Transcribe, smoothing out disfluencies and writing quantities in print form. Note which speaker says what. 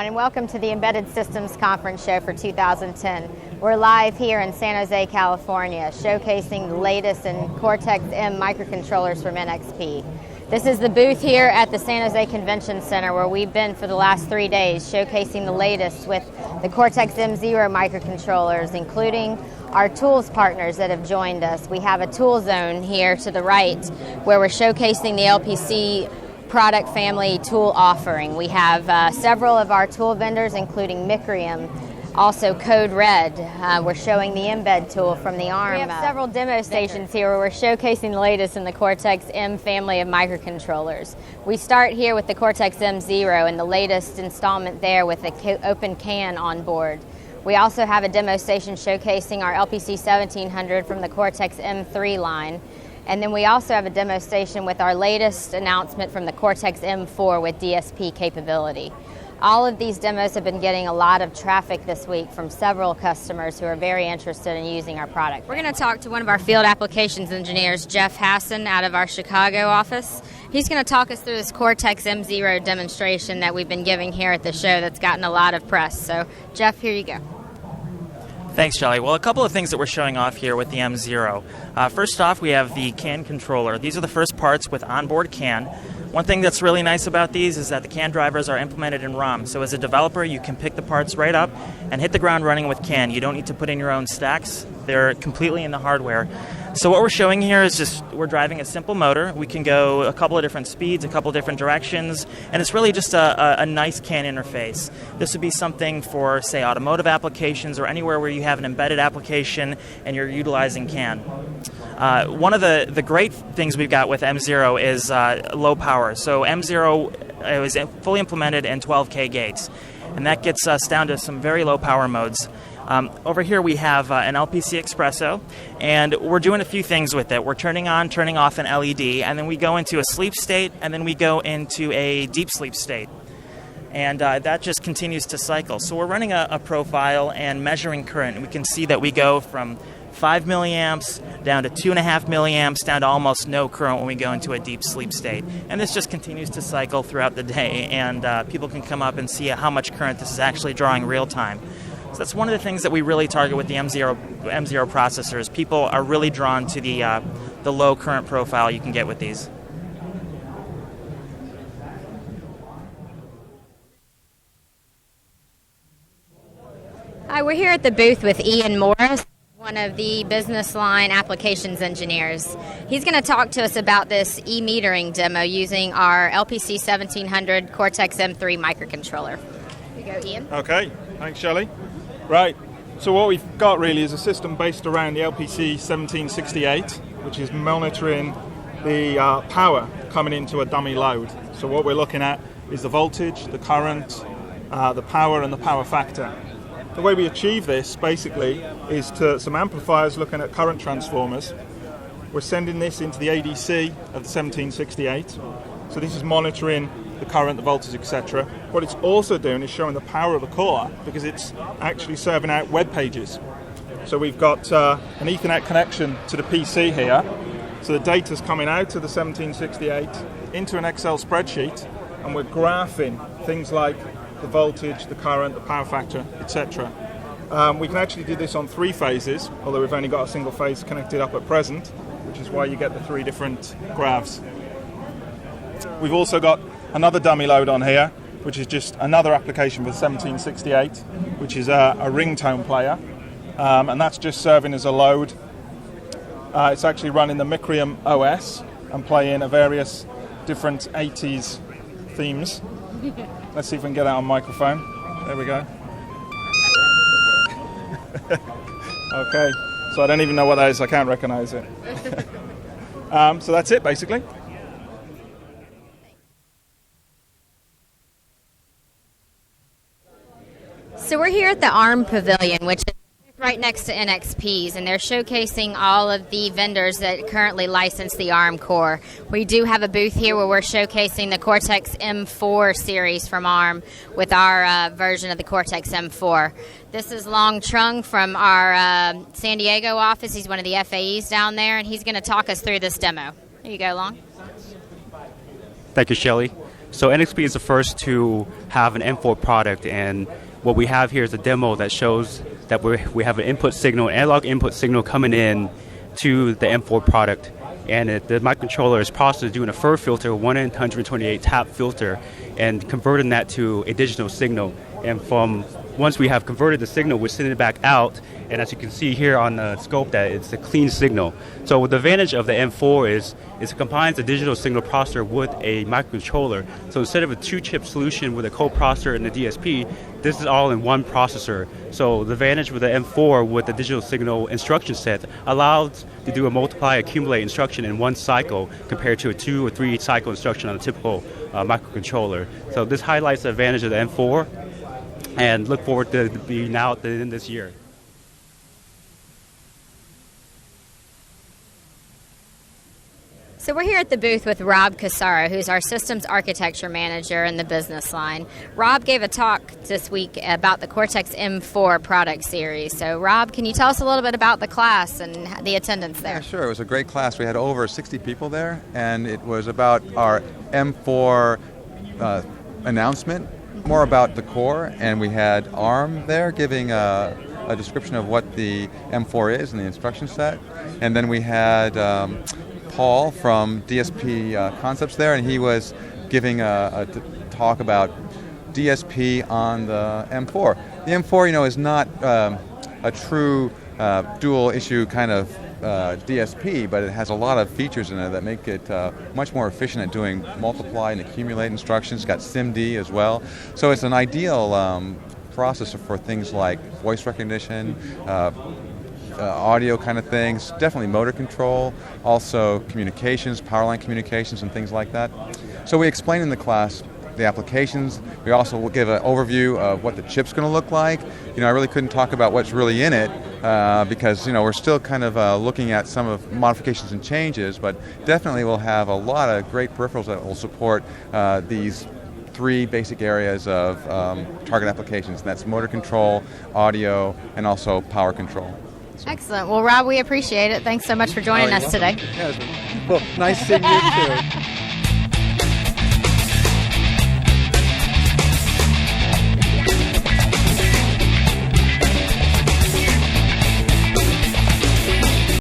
Speaker 1: everyone, and welcome to the Embedded Systems Conference Show for 2010. We're live here in San Jose, California, showcasing the latest in Cortex-M microcontrollers from Nxp. This is the booth here at the San Jose Convention Center where we've been for the last 3 days, showcasing the latest with the Cortex-M0 microcontrollers, including our tools partners that have joined us. We have a tool zone here to the right where we're showcasing the LPC product family tool offering. We have several of our tool vendors, including Micrium, also Code Red. We're showing the embed tool from the ARM. We have several demo stations here where we're showcasing the latest in the Cortex-M family of microcontrollers. We start here with the Cortex-M0 and the latest installment there with the Open CAN on board. We also have a demo station showcasing our LPC 1700 from the Cortex-M3 line. And then we also have a demo station with our latest announcement from the Cortex-M4 with DSP capability. All of these demos have been getting a lot of traffic this week from several customers who are very interested in using our product. We're going to talk to one of our field applications engineers, Jeff Hassan, out of our Chicago office. He's going to talk us through this Cortex-M0 demonstration that we've been giving here at the show that's gotten a lot of press. So, Jeff, here you go.
Speaker 2: Thanks, Shelley. Well, a couple of things that we're showing off here with the M0. First off, we have the CAN controller. These are the first parts with onboard CAN. One thing that's really nice about these is that the CAN drivers are implemented in ROM. So as a developer, you can pick the parts right up and hit the ground running with CAN. You don't need to put in your own stacks. They're completely in the hardware. So what we're showing here is just we're driving a simple motor. We can go a couple of different speeds, a couple of different directions, and it's really just a nice CAN interface. This would be something for, say, automotive applications or anywhere where you have an embedded application and you're utilizing CAN. One of the great things we've got with M0 is low power. So M0 was fully implemented in 12K gates, and that gets us down to some very low power modes. Over here we have an LPC Espresso, and we're doing a few things with it. We're turning on, turning off an LED, and then we go into a sleep state, and then we go into a deep sleep state. And that just continues to cycle. So we're running a profile and measuring current, and we can see that we go from 5 milliamps down to 2.5 milliamps down to almost no current when we go into a deep sleep state. And this just continues to cycle throughout the day, and people can come up and see how much current this is actually drawing real time. So that's one of the things that we really target with the M0 processors. People are really drawn to the low current profile you can get with these.
Speaker 1: Hi, we're here at the booth with Ian Morris, one of the business line applications engineers. He's going to talk to us about this e-metering demo using our LPC 1700 Cortex-M3 microcontroller. Here you go, Ian.
Speaker 3: Okay, thanks, Shelley. Right, so what we've got really is a system based around the LPC 1768, which is monitoring the power coming into a dummy load. So what we're looking at is the voltage, the current, the power, and the power factor. The way we achieve this, basically, is to some amplifiers looking at current transformers. We're sending this into the ADC of the 1768. So this is monitoring the current, the voltage, etc. What it's also doing is showing the power of the core because it's actually serving out web pages. So we've got an Ethernet connection to the PC here. So the data's coming out of the 1768 into an Excel spreadsheet, and we're graphing things like the voltage, the current, the power factor, etc. We can actually do this on 3 phases, although we've only got a single phase connected up at present, which is why you get the 3 different graphs. We've also got another dummy load on here, which is just another application for 1768, which is a ringtone player, and that's just serving as a load. It's actually running the Micrium OS and playing various different 80s themes. Let's see if we can get that on microphone. There we go. Okay, so I don't even know what that is, I can't recognize it. So that's it, basically.
Speaker 1: So we're here at the ARM Pavilion, which is right next to NXP's, and they're showcasing all of the vendors that currently license the ARM core. We do have a booth here where we're showcasing the Cortex-M4 series from ARM with our version of the Cortex-M4. This is Long Trung from our San Diego office. He's one of the FAEs down there, and he's going to talk us through this demo. Here you go, Long.
Speaker 4: Thank you, Shelley. So Nxp is the first to have an M4 product, and what we have here is a demo that shows that we have an input signal, analog input signal coming in to the M4 product. And the microcontroller is processed doing a FIR filter, 128 tap filter, and converting that to a digital signal. And once we have converted the signal, we're sending it back out. And as you can see here on the scope, that it's a clean signal. So the advantage of the M4 is it combines a digital signal processor with a microcontroller. So instead of a two-chip solution with a coprocessor and a DSP, this is all in one processor. So the advantage with the M4 with the digital signal instruction set allows to do a multiply accumulate instruction in one cycle compared to a 2 or 3 cycle instruction on a typical microcontroller. So this highlights the advantage of the M4, and look forward to being out in this year.
Speaker 1: So we're here at the booth with Rob Casaro, who's our systems architecture manager in the business line. Rob gave a talk this week about the Cortex-M4 product series. So Rob, can you tell us a little bit about the class and the attendance there?
Speaker 5: Yeah, sure. It was a great class. We had over 60 people there, and it was about our M4 announcement, more about the core, and we had ARM there giving a description of what the M4 is and the instruction set. And then we had Paul from DSP Concepts there, and he was giving a talk about DSP on the M4. The M4, is not a true dual issue kind of DSP, but it has a lot of features in it that make it much more efficient at doing multiply and accumulate instructions. It's got SIMD as well. So it's an ideal processor for things like voice recognition, audio kind of things, definitely motor control, also communications, power line communications and things like that. So we explain in the class the applications. We also will give an overview of what the chip's going to look like. I really couldn't talk about what's really in it because we're still kind of looking at some of modifications and changes, but definitely we'll have a lot of great peripherals that will support these 3 basic areas of target applications, and that's motor control, audio, and also power control.
Speaker 1: Excellent. Well, Rob, we appreciate it. Thanks so much for joining us today.
Speaker 5: Yeah, well, nice seeing you too.